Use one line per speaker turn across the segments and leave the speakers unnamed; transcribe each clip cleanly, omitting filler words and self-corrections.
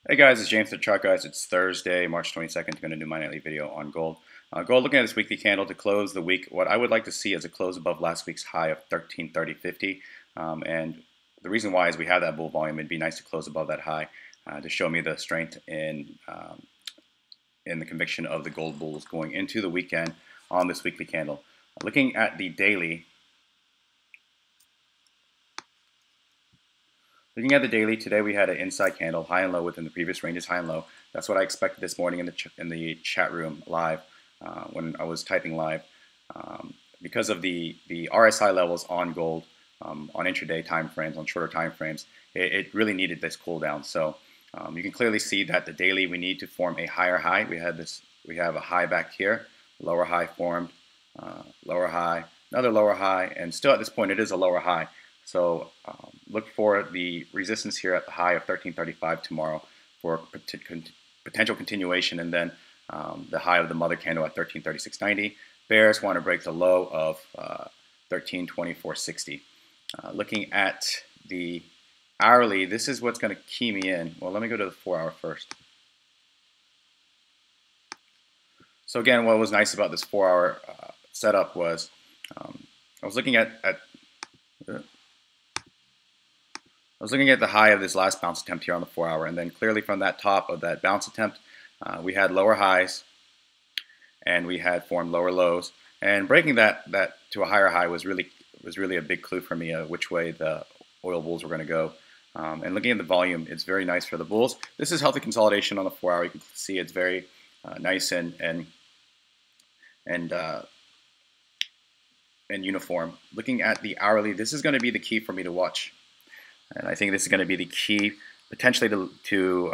Hey guys, it's James, TheChartGuys. It's Thursday, March 22nd. I'm going to do my nightly video on gold. Gold, looking at this weekly candle to close the week, what I would like to see is a close above last week's high of 1330.50. And the reason why is we have that bull volume. It'd be nice to close above that high to show me the strength in the conviction of the gold bulls going into the weekend on this weekly candle. Looking at the daily, today we had an inside candle, high and low within the previous ranges, high and low. That's what I expected this morning in the chat room live when I was typing live. Because of the RSI levels on gold, on intraday time frames, on shorter time frames, it really needed this cool down. So you can clearly see that the daily we need to form a higher high. We have a high back here, lower high formed, lower high, another lower high, and still at this point it is a lower high. So look for the resistance here at the high of 1335 tomorrow for potential continuation, and then the high of the mother candle at 1336.90. Bears want to break the low of 1324.60. Looking at the hourly, this is what's going to key me in. Well, let me go to the 4-hour first. So again, what was nice about this 4-hour setup was I was looking at the high of this last bounce attempt here on the 4-hour, and then clearly from that top of that bounce attempt, we had lower highs and we had formed lower lows, and breaking that to a higher high was really a big clue for me which way the oil bulls were going to go. And looking at the volume, it's very nice for the bulls. This is healthy consolidation on the 4-hour. You can see it's very nice and uniform. Looking at the hourly, this is going to be the key for me to watch. And I think this is going to be the key potentially to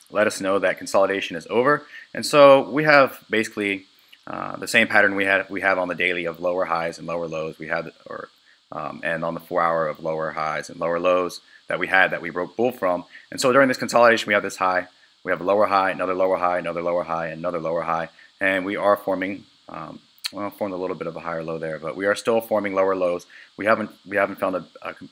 let us know that consolidation is over. And so we have basically the same pattern we have on the daily of lower highs and lower lows. And on the 4-hour of lower highs and lower lows that we broke bull from. And so during this consolidation, we have this high, we have a lower high, another lower high, another lower high, another lower high, and we are forming. Well, formed a little bit of a higher low there, but we are still forming lower lows. We haven't found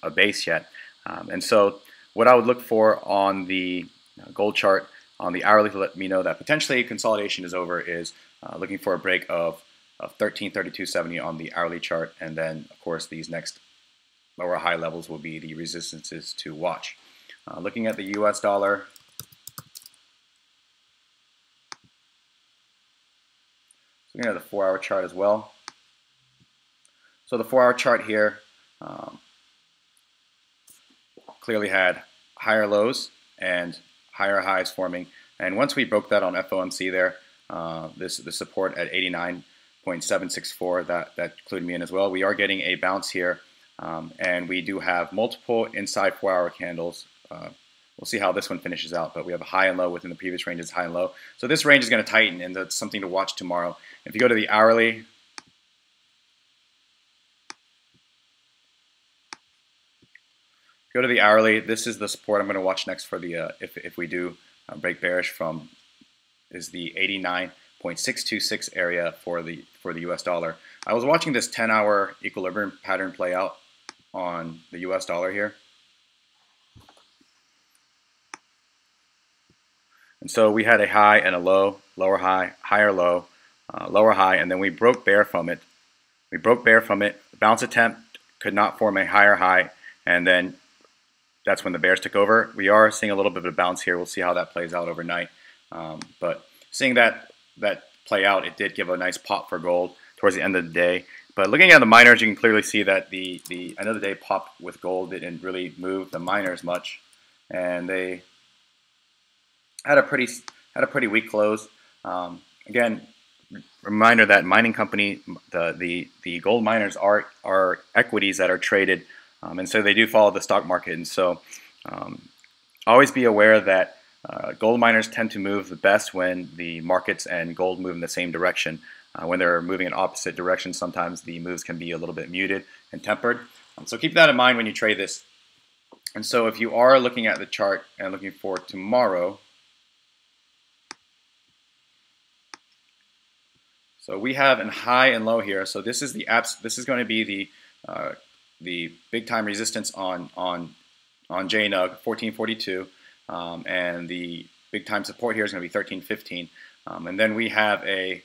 a base yet. And so what I would look for on the gold chart, on the hourly, to let me know that potentially consolidation is over, is looking for a break of 1332.70 on the hourly chart. And then, of course, these next lower high levels will be the resistances to watch. Looking at the US dollar, looking at the 4-hour chart as well. So the 4-hour chart here, clearly had higher lows and higher highs forming, and once we broke that on FOMC there, the support at 89.764, that included me in as well. We are getting a bounce here, and we do have multiple inside 4-hour candles. We'll see how this one finishes out, but we have a high and low within the previous ranges, high and low. So this range is going to tighten, and that's something to watch tomorrow. If you go to the hourly, this is the support I'm going to watch next for the if we do break bearish from, is the 89.626 area for the US dollar. I was watching this 10-hour equilibrium pattern play out on the US dollar here. And so we had a high and a low, lower high, higher low, lower high, and then we broke bear from it. Bounce attempt could not form a higher high, and then that's when the bears took over. We are seeing a little bit of a bounce here. We'll see how that plays out overnight. But seeing that play out, it did give a nice pop for gold towards the end of the day. But looking at the miners, you can clearly see that the end of the day pop with gold didn't really move the miners much, and they had a pretty weak close. Again, reminder that mining company, the gold miners are equities that are traded. And so they do follow the stock market, and so always be aware that gold miners tend to move the best when the markets and gold move in the same direction. When they're moving in opposite directions, sometimes the moves can be a little bit muted and tempered. So keep that in mind when you trade this. And so if you are looking at the chart and looking for tomorrow, so we have a high and low here. So this is going to be the big time resistance on JNUG 1442, and the big time support here is going to be 13.15, and then we have a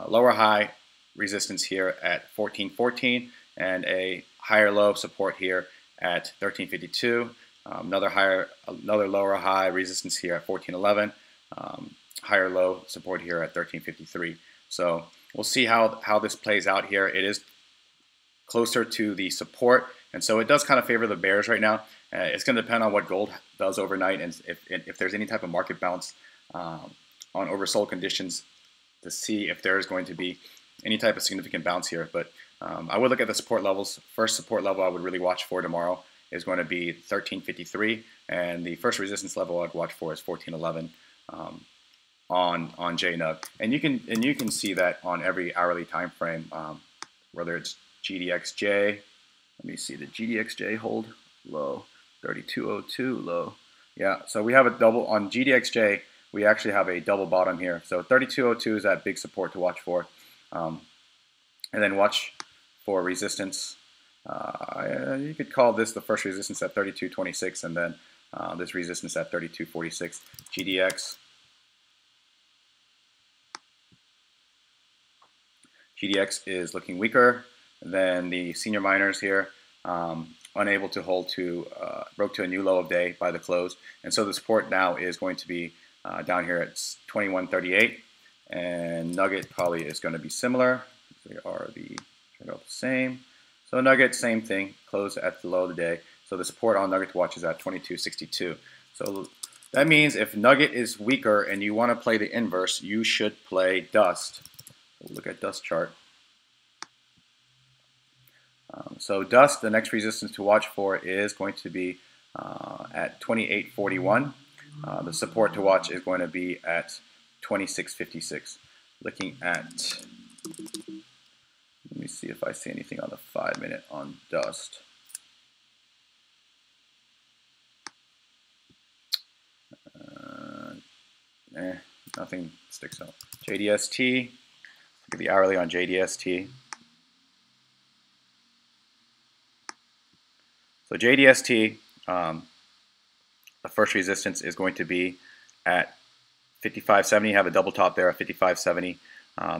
lower high resistance here at 14.14 and a higher low support here at 13.52. Another lower high resistance here at 14.11. Higher low support here at 13.53. So we'll see how this plays out here. It is closer to the support, and so it does kind of favor the bears right now. It's going to depend on what gold does overnight, and if there's any type of market bounce on oversold conditions, to see if there is going to be any type of significant bounce here. But I would look at the support levels. First support level I would really watch for tomorrow is going to be 13.53, and the first resistance level I'd watch for is 14.11 on JNUG. And you can see that on every hourly time frame, whether it's GDXJ. Let me see the GDXJ hold low, 32.02 low. Yeah, so we have a double on GDXJ. We actually have a double bottom here. So 32.02 is that big support to watch for, and then watch for resistance. You could call this the first resistance at 32.26, and then this resistance at 32.46. GDX is looking weaker than the senior miners here, unable to hold to, broke to a new low of day by the close, and so the support now is going to be down here at 21.38, and Nugget probably is going to be similar. They are the same. So Nugget, same thing, close at the low of the day. So the support on Nugget to watch is at 22.62. So that means if Nugget is weaker and you want to play the inverse, you should play Dust. We'll look at Dust chart. So Dust, the next resistance to watch for is going to be at 28.41. The support to watch is going to be at 26.56. Looking at, let me see if I see anything on the 5-minute on Dust. Nothing sticks out. JDST, look at the hourly on JDST. So JDST, the first resistance is going to be at 55.70. Have a double top there at 55.70.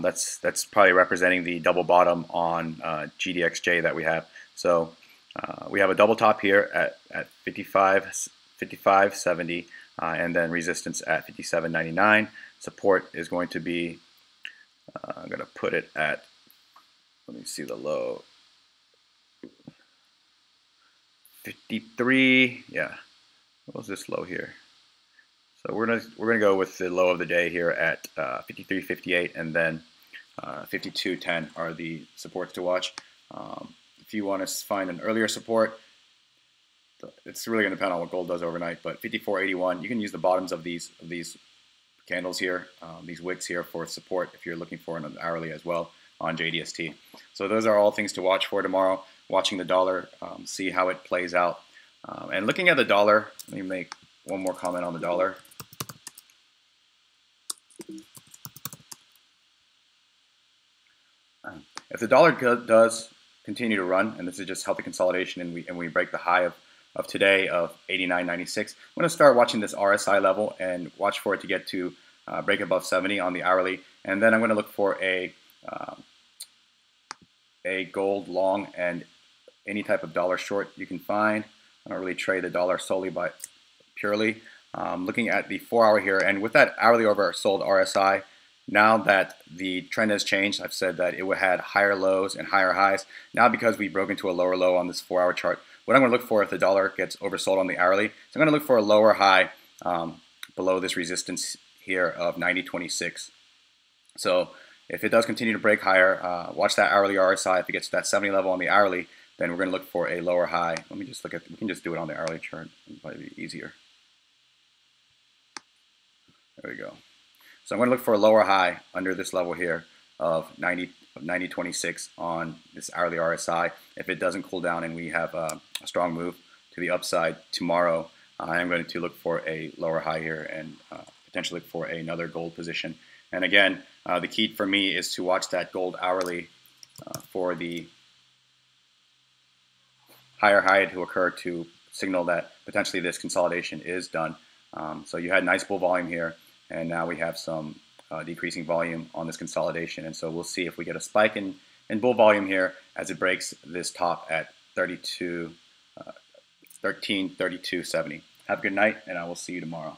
That's probably representing the double bottom on GDXJ that we have. So we have a double top here at 55.70, and then resistance at 57.99. Support is going to be, I'm going to put it at, let me see the low, 53. Yeah, what was this low here? So we're gonna go with the low of the day here at 53.58, and then 52.10 are the supports to watch. If you want to find an earlier support, it's really going to depend on what gold does overnight. But 54.81, you can use the bottoms of these candles here, these wicks here, for support if you're looking for an hourly as well on JDST. So those are all things to watch for tomorrow. Watching the dollar, see how it plays out, and looking at the dollar. Let me make one more comment on the dollar. If the dollar does continue to run, and this is just healthy consolidation, and we break the high of today of 89.96, I'm going to start watching this RSI level and watch for it to get to break above 70 on the hourly, and then I'm going to look for a gold long and any type of dollar short you can find. I don't really trade the dollar solely by purely. Looking at the 4-hour here, and with that hourly oversold RSI, now that the trend has changed, I've said that it had higher lows and higher highs. Now because we broke into a lower low on this 4-hour chart, what I'm going to look for if the dollar gets oversold on the hourly, so I'm going to look for a lower high below this resistance here of 90.26. So if it does continue to break higher, watch that hourly RSI. If it gets to that 70 level on the hourly, then we're going to look for a lower high. Let me just look at, we can just do it on the hourly chart. It'll probably be easier. There we go. So I'm going to look for a lower high under this level here of 90.26 on this hourly RSI. If it doesn't cool down and we have a strong move to the upside tomorrow, I am going to look for a lower high here and potentially look for another gold position. And again, the key for me is to watch that gold hourly for the higher high to occur to signal that potentially this consolidation is done. So you had nice bull volume here, and now we have some decreasing volume on this consolidation. And so we'll see if we get a spike in bull volume here as it breaks this top at 1332.70. Have a good night, and I will see you tomorrow.